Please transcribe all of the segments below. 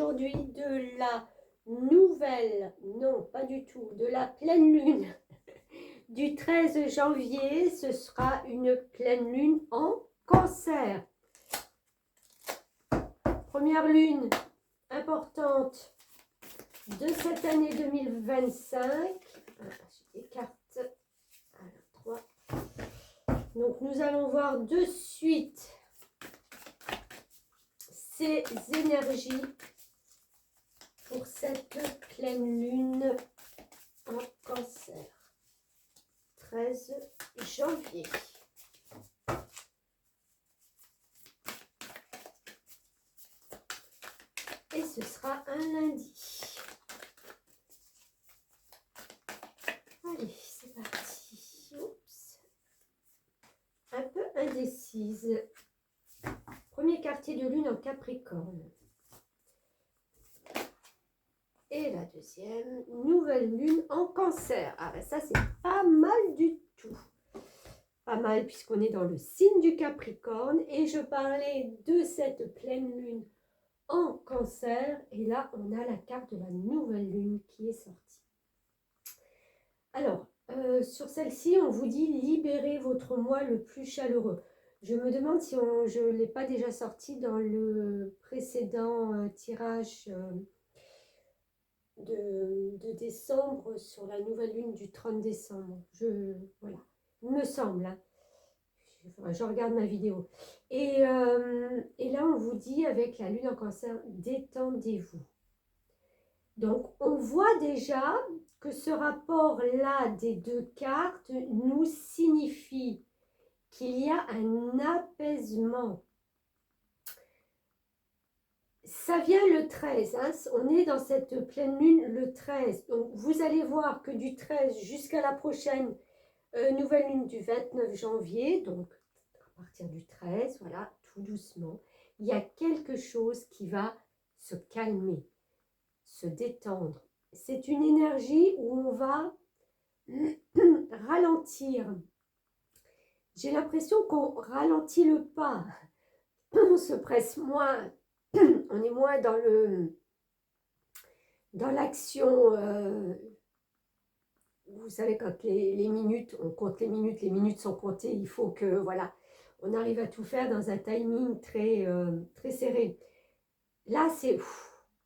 aujourd'hui de la nouvelle, non pas du tout, de la pleine lune du 13 janvier. Ce sera une pleine lune en Cancer. Première lune importante de cette année 2025. J'ai des cartes. Alors, 3. Donc nous allons voir de suite ces énergies pour cette pleine lune en Cancer. 13 janvier. Et ce sera un lundi. Allez, c'est parti. Oups. Un peu indécise. Premier quartier de lune en Capricorne. Et la deuxième, nouvelle lune en Cancer. Ah ben ça, c'est pas mal du tout. Pas mal puisqu'on est dans le signe du Capricorne. Et je parlais de cette pleine lune en Cancer. Et là, on a la carte de la nouvelle lune qui est sortie. Alors, sur celle-ci, on vous dit libérez votre moi le plus chaleureux. Je me demande si je ne l'ai pas déjà sorti dans le précédent tirage de décembre sur la nouvelle lune du 30 décembre. Voilà, il me semble. Hein. Je regarde ma vidéo. Et là, on vous dit avec la lune en Cancer, détendez-vous. Donc, on voit déjà que ce rapport-là des deux cartes nous signifie qu'il y a un apaisement. Ça vient le 13, hein, on est dans cette pleine lune le 13. Donc, vous allez voir que du 13 jusqu'à la prochaine nouvelle lune du 29 janvier, donc à partir du 13, voilà, tout doucement, il y a quelque chose qui va se calmer, se détendre. C'est une énergie où on va ralentir. J'ai l'impression qu'on ralentit le pas, on se presse moins, on est moins dans l'action. Vous savez, quand les minutes, on compte les minutes sont comptées, il faut que, voilà, on arrive à tout faire dans un timing très, très serré. Là, c'est,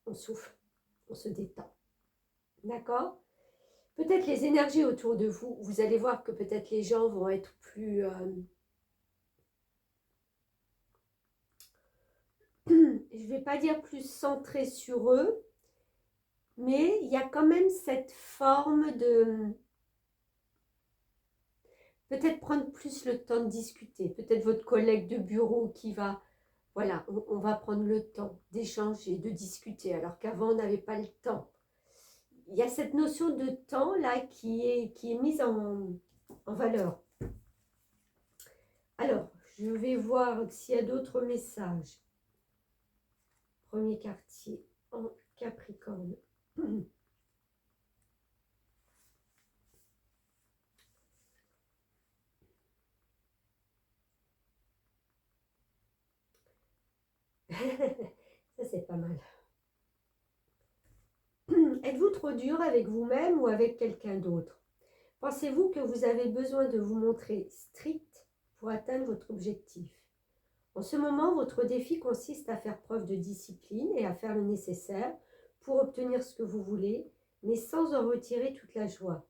on souffle, on se détend. D'accord ? Peut-être les énergies autour de vous, vous allez voir que peut-être les gens vont être plus... je ne vais pas dire plus centrés sur eux, mais il y a quand même cette forme de... Peut-être prendre plus le temps de discuter. Peut-être votre collègue de bureau qui va... Voilà, on va prendre le temps d'échanger, de discuter, alors qu'avant, on n'avait pas le temps. Il y a cette notion de temps là qui est mise en valeur. Alors, je vais voir s'il y a d'autres messages. Premier quartier en Capricorne. Ça, c'est pas mal. Êtes-vous trop dur avec vous-même ou avec quelqu'un d'autre? Pensez-vous que vous avez besoin de vous montrer strict pour atteindre votre objectif? En ce moment, votre défi consiste à faire preuve de discipline et à faire le nécessaire pour obtenir ce que vous voulez, mais sans en retirer toute la joie.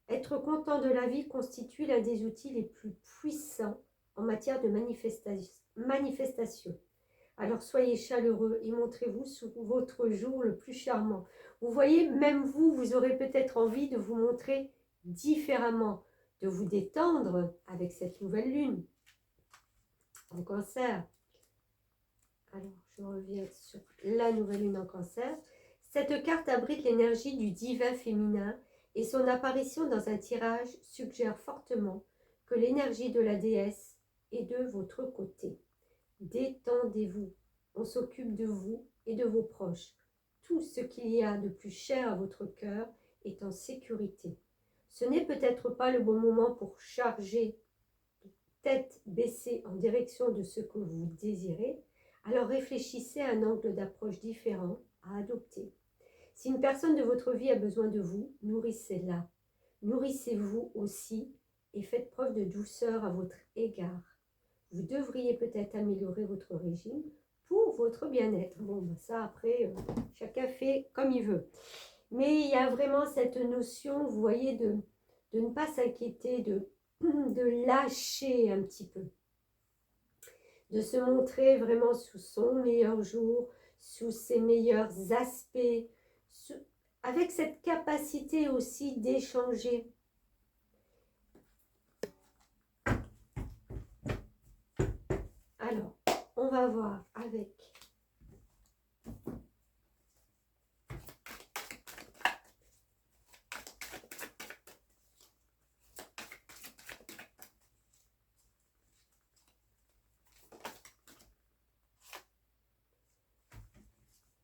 Être content de la vie constitue l'un des outils les plus puissants en matière de manifestation. Alors soyez chaleureux et montrez-vous sous votre jour le plus charmant. Vous voyez, même vous, vous aurez peut-être envie de vous montrer différemment, de vous détendre avec cette nouvelle lune en Cancer. Alors, je reviens sur la nouvelle lune en Cancer. Cette carte abrite l'énergie du divin féminin et son apparition dans un tirage suggère fortement que l'énergie de la déesse est de votre côté. Détendez-vous, on s'occupe de vous et de vos proches. Tout ce qu'il y a de plus cher à votre cœur est en sécurité. Ce n'est peut-être pas le bon moment pour charger tête baissée en direction de ce que vous désirez, alors réfléchissez à un angle d'approche différent à adopter. Si une personne de votre vie a besoin de vous, nourrissez-la. Nourrissez-vous aussi et faites preuve de douceur à votre égard. Vous devriez peut-être améliorer votre régime pour votre bien-être. Bon, ben ça après, chacun fait comme il veut. Mais il y a vraiment cette notion, vous voyez, de ne pas s'inquiéter, de lâcher un petit peu. De se montrer vraiment sous son meilleur jour, sous ses meilleurs aspects, avec cette capacité aussi d'échanger. Alors, on va voir avec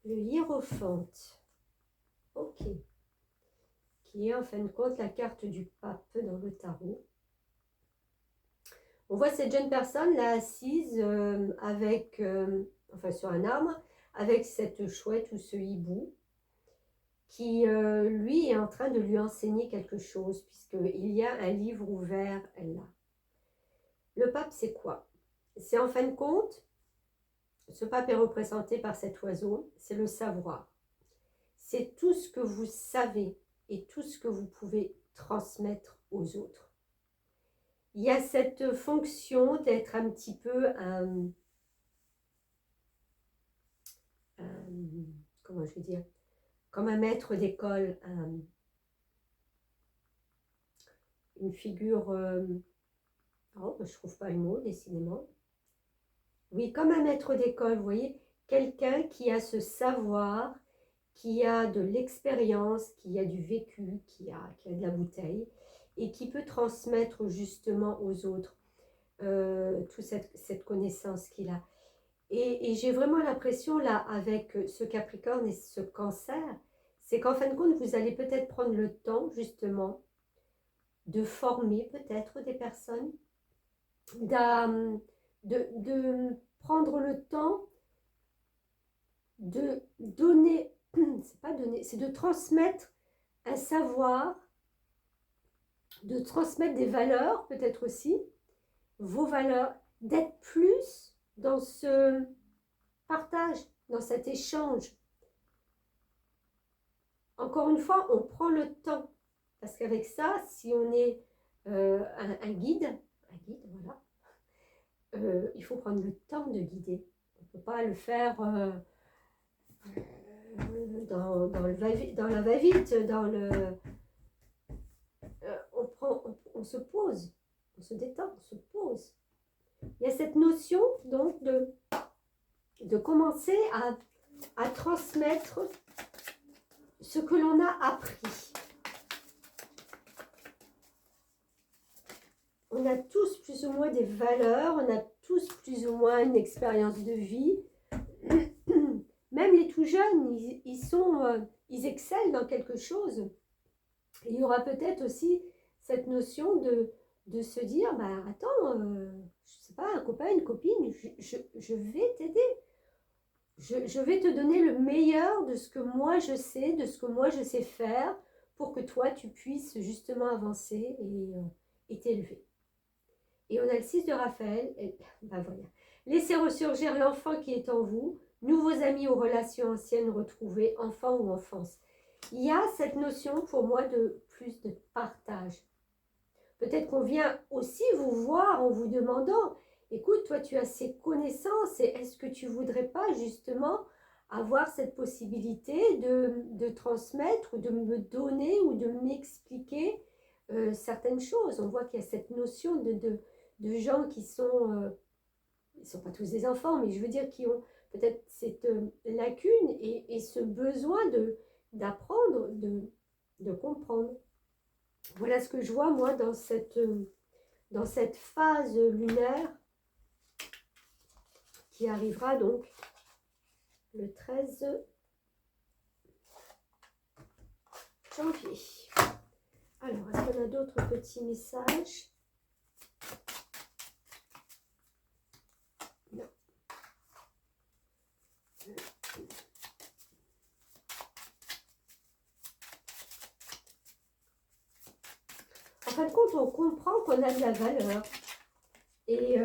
le hiérophante. Ok. Qui est en fin de compte la carte du pape dans le tarot. On voit cette jeune personne là assise avec, enfin sur un arbre, avec cette chouette ou ce hibou qui lui est en train de lui enseigner quelque chose puisqu'il y a un livre ouvert là. Le pape c'est quoi? C'est en fin de compte, ce pape est représenté par cet oiseau, c'est le savoir. C'est tout ce que vous savez et tout ce que vous pouvez transmettre aux autres. Il y a cette fonction d'être un petit peu comment je vais dire, comme un maître d'école, une figure, oh, je ne trouve pas le mot, décidément. Oui, comme un maître d'école, vous voyez, quelqu'un qui a ce savoir, qui a de l'expérience, qui a du vécu, qui a de la bouteille, et qui peut transmettre justement aux autres toute cette connaissance qu'il a. Et j'ai vraiment l'impression là, avec ce Capricorne et ce Cancer, c'est qu'en fin de compte, vous allez peut-être prendre le temps justement de former peut-être des personnes, de prendre le temps de donner, c'est pas donner, c'est de transmettre un savoir, de transmettre des valeurs peut-être aussi, vos valeurs, d'être plus dans ce partage, dans cet échange. Encore une fois, on prend le temps, parce qu'avec ça, si on est un guide, voilà, il faut prendre le temps de guider. On ne peut pas le faire dans la va-vite, on se pose, on se détend, on se pose. Il y a cette notion donc de commencer à transmettre ce que l'on a appris. On a tous plus ou moins des valeurs, on a tous plus ou moins une expérience de vie. Même les tout jeunes, ils excellent dans quelque chose. Et il y aura peut-être aussi cette notion de se dire, bah attends, je sais pas, un copain, une copine, je vais t'aider. Je vais te donner le meilleur de ce que moi je sais, de ce que moi je sais faire, pour que toi tu puisses justement avancer et t'élever. Et on a le 6 de Raphaël, et ben voilà. Laissez ressurgir l'enfant qui est en vous, nouveaux amis ou relations anciennes retrouvées, enfant ou enfance. Il y a cette notion pour moi de plus de partage. Peut-être qu'on vient aussi vous voir en vous demandant, écoute, toi tu as ces connaissances et est-ce que tu voudrais pas justement avoir cette possibilité de transmettre, de me donner ou de m'expliquer certaines choses. On voit qu'il y a cette notion de gens qui sont, ils ne sont pas tous des enfants, mais je veux dire qui ont peut-être cette lacune et ce besoin d'apprendre, de comprendre. Voilà ce que je vois moi dans cette phase lunaire qui arrivera donc le 13 janvier. Alors, est-ce qu'on a d'autres petits messages? Non. fin de compte, on comprend qu'on a de la valeur et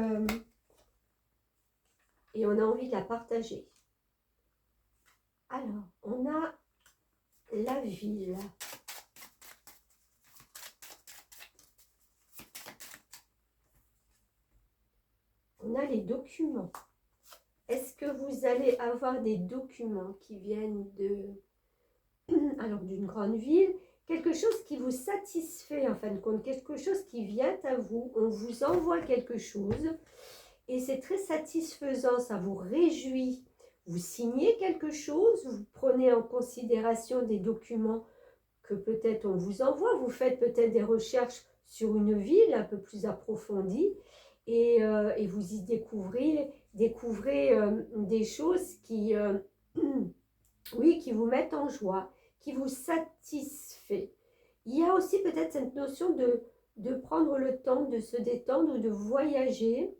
on a envie de la partager. Alors, on a la ville. On a les documents. Est-ce que vous allez avoir des documents qui viennent alors d'une grande ville, quelque chose qui vous satisfait en fin de compte, quelque chose qui vient à vous, on vous envoie quelque chose et c'est très satisfaisant, ça vous réjouit. Vous signez quelque chose, vous prenez en considération des documents que peut-être on vous envoie, vous faites peut-être des recherches sur une ville un peu plus approfondie et vous y découvrez des choses qui, oui, qui vous mettent en joie, qui vous satisfait. Il y a aussi peut-être cette notion de prendre le temps de se détendre ou de voyager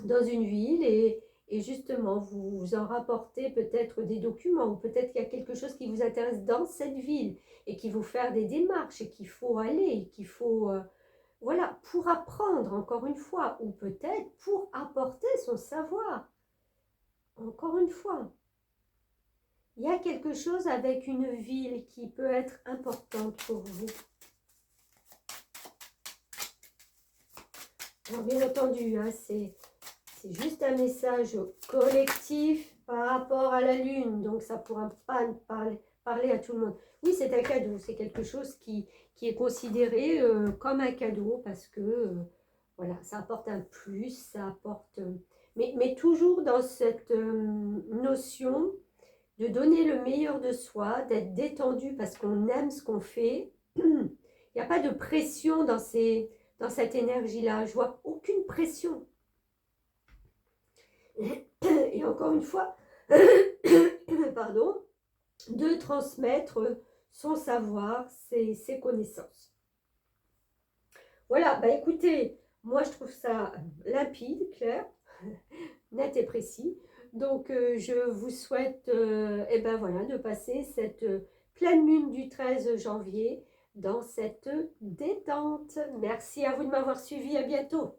dans une ville et justement vous en rapportez peut-être des documents ou peut-être qu'il y a quelque chose qui vous intéresse dans cette ville et qu'il faut faire des démarches et qu'il faut aller, qu'il faut, voilà, pour apprendre encore une fois ou peut-être pour apporter son savoir. Encore une fois, il y a quelque chose avec une ville qui peut être importante pour vous. Alors bien entendu, hein, c'est juste un message collectif par rapport à la Lune, donc ça ne pourra pas parler à tout le monde. Oui, c'est un cadeau, c'est quelque chose qui est considéré comme un cadeau parce que voilà, ça apporte un plus, ça apporte... mais toujours dans cette notion de donner le meilleur de soi, d'être détendu parce qu'on aime ce qu'on fait. Il n'y a pas de pression dans cette énergie-là, je vois aucune pression. Et encore une fois, pardon, de transmettre son savoir, ses connaissances. Voilà, bah écoutez, moi je trouve ça limpide, clair, net et précis. Donc je vous souhaite eh ben voilà, de passer cette pleine lune du 13 janvier dans cette détente. Merci à vous de m'avoir suivi, à bientôt.